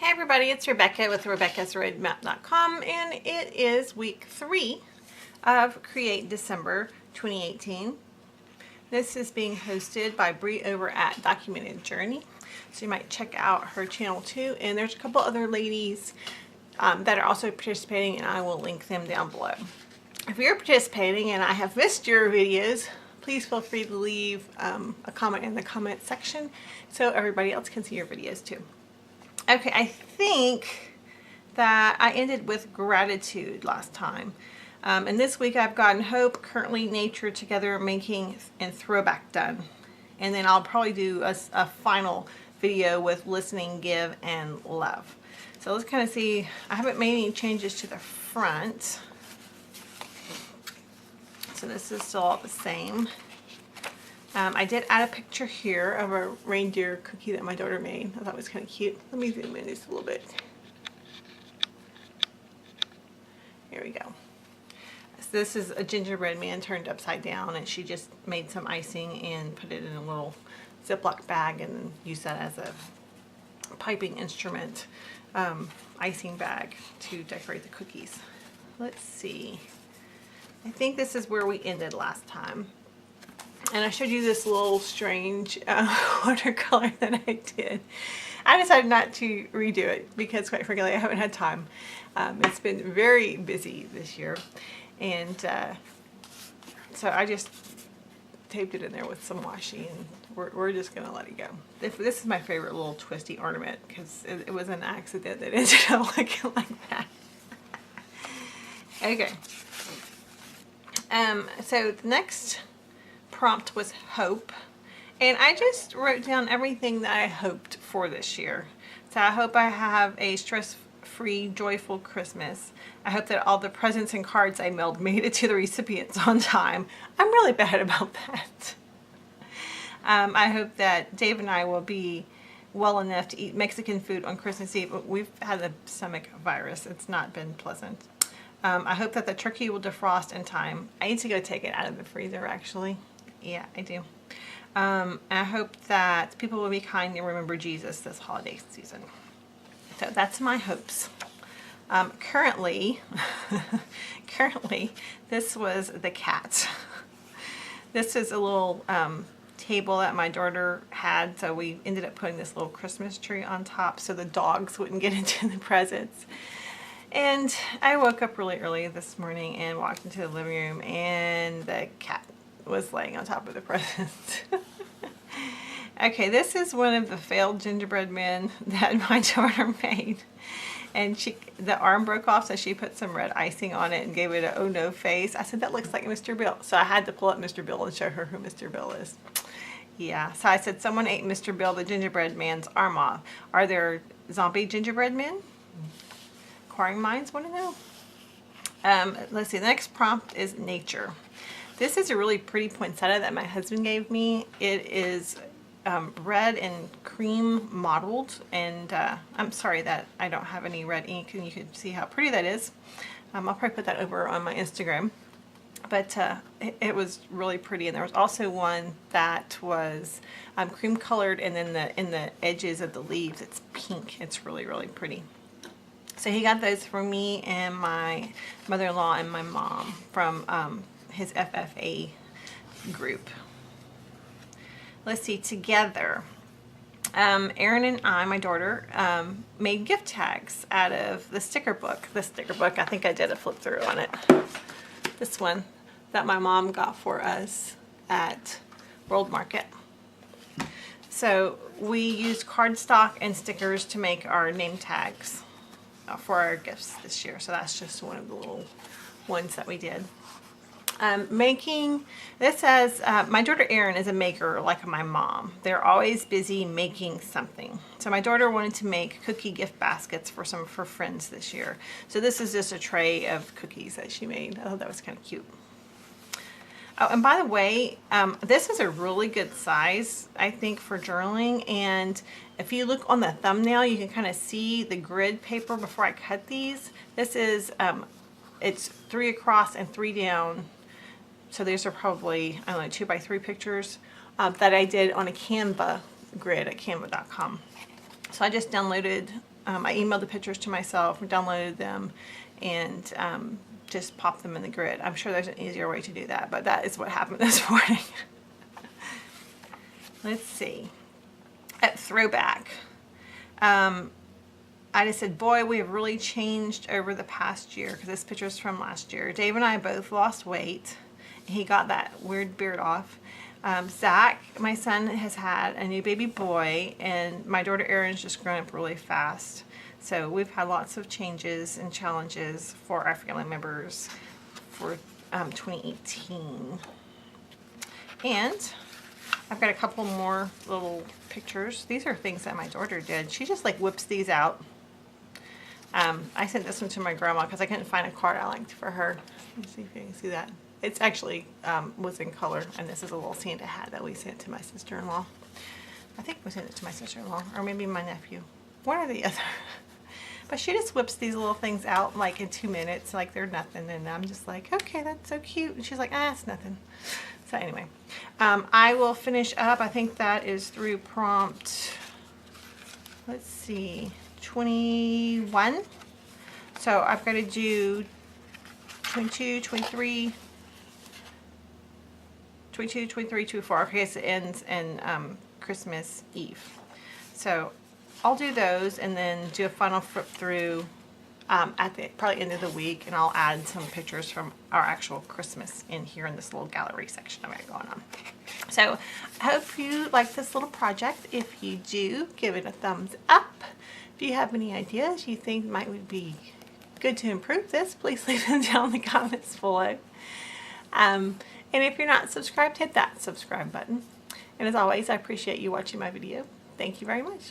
Hey everybody, it's Rebecca with Rebecca'sRoadMap.com, and it is week 3 of Create December 2018. This is being hosted by Brie over at Documented Journey, so you might check out her channel too. And there's a couple other ladies that are also participating, and I will link them down below. If you're participating and I have missed your videos, please feel free to leave a comment in the comment section so everybody else can see your videos too. Okay, I think that I ended with gratitude last time. And this week I've gotten hope, currently, nature, together, making, and throwback done. And then I'll probably do a final video with listening, give, and love. So let's kind of see. I haven't made any changes to the front. So this is still all the same. I did add a picture here of a reindeer cookie that my daughter made. I thought it was kind of cute. Let me zoom in just a little bit. Here we go. So this is a gingerbread man turned upside down, and she just made some icing and put it in a little Ziploc bag and used that as a piping instrument icing bag to decorate the cookies. Let's see. I think this is where we ended last time. And I showed you this little strange watercolor that I did. I decided not to redo it because, quite frankly, I haven't had time. It's been very busy this year. And so I just taped it in there with some washi, and we're just going to let it go. This is my favorite little twisty ornament because it was an accident that ended up looking like that. Okay. So the next prompt was hope, and I just wrote down everything that I hoped for this year. So I hope I have a stress-free, joyful Christmas. I hope that all the presents and cards I mailed made it to the recipients on time. I'm really bad about that. I hope that Dave and I will be well enough to eat Mexican food on Christmas Eve. We've had a stomach virus. It's not been pleasant. I hope that the turkey will defrost in time. I need to go take it out of the freezer, actually. Yeah, I do. I hope that people will be kind and remember Jesus this holiday season. So that's my hopes. Currently, this was the cat. This is a little table that my daughter had, so we ended up putting this little Christmas tree on top so the dogs wouldn't get into the presents. And I woke up really early this morning and walked into the living room, and the cat was laying on top of the presents. Okay, this is one of the failed gingerbread men that my daughter made. And the arm broke off, so she put some red icing on it and gave it a oh no face. I said, that looks like Mr. Bill. So I had to pull up Mr. Bill and show her who Mr. Bill is. Yeah, so I said, someone ate Mr. Bill, the gingerbread man's arm off. Are there zombie gingerbread men? Inquiring minds want to know. Let's see, the next prompt is nature. This is a really pretty poinsettia that my husband gave me. It is red and cream mottled, and I'm sorry that I don't have any red ink, and you can see how pretty that is. I'll probably put that over on my Instagram. But it was really pretty, and there was also one that was cream colored, and then in the edges of the leaves it's pink. It's really, really pretty. So he got those for me and my mother-in-law and my mom from his FFA group. Let's see, together, Erin and I, my daughter, made gift tags out of the sticker book. The sticker book, I think I did a flip through on it. This one that my mom got for us at World Market. So we used cardstock and stickers to make our name tags for our gifts this year. So that's just one of the little ones that we did. This says, my daughter Erin is a maker like my mom. They're always busy making something. So my daughter wanted to make cookie gift baskets for some of her friends this year. So this is just a tray of cookies that she made. I thought that was kind of cute. Oh, and by the way, this is a really good size, I think, for journaling. And if you look on the thumbnail, you can kind of see the grid paper before I cut these. This is, it's 3 across and 3 down. So these are probably, I don't know, 2 by 3 pictures that I did on a Canva grid at canva.com. So I just downloaded I emailed the pictures to myself, downloaded them, and just popped them in the grid. I'm sure there's an easier way to do that, but that is what happened this morning. Let's see. At throwback. I just said, boy, we have really changed over the past year, because this picture's from last year. Dave and I both lost weight. He got that weird beard off. Zach, my son, has had a new baby boy, and my daughter Erin's just grown up really fast. So we've had lots of changes and challenges for our family members for 2018. And I've got a couple more little pictures. These are things that my daughter did. She just like whips these out. I sent this one to my grandma because I couldn't find a card I liked for her. Let me see if you can see that. It's actually was in color, and this is a little Santa hat that we sent to my sister-in-law. I think we sent it to my sister-in-law, or maybe my nephew. One or the other. But she just whips these little things out like in 2 minutes, like they're nothing, and I'm just like, okay, that's so cute. And she's like, it's nothing. So anyway, I will finish up. I think that is through prompt, let's see, 21. So I've got to do 22, 23, 22, 23, 24. Okay, so it ends in Christmas Eve. So I'll do those and then do a final flip through at the probably end of the week, and I'll add some pictures from our actual Christmas in here in this little gallery section I've got going on. So I hope you like this little project. If you do, give it a thumbs up. If you have any ideas you think would be good to improve this, please leave them down in the comments below. And if you're not subscribed, hit that subscribe button. And as always, I appreciate you watching my video. Thank you very much.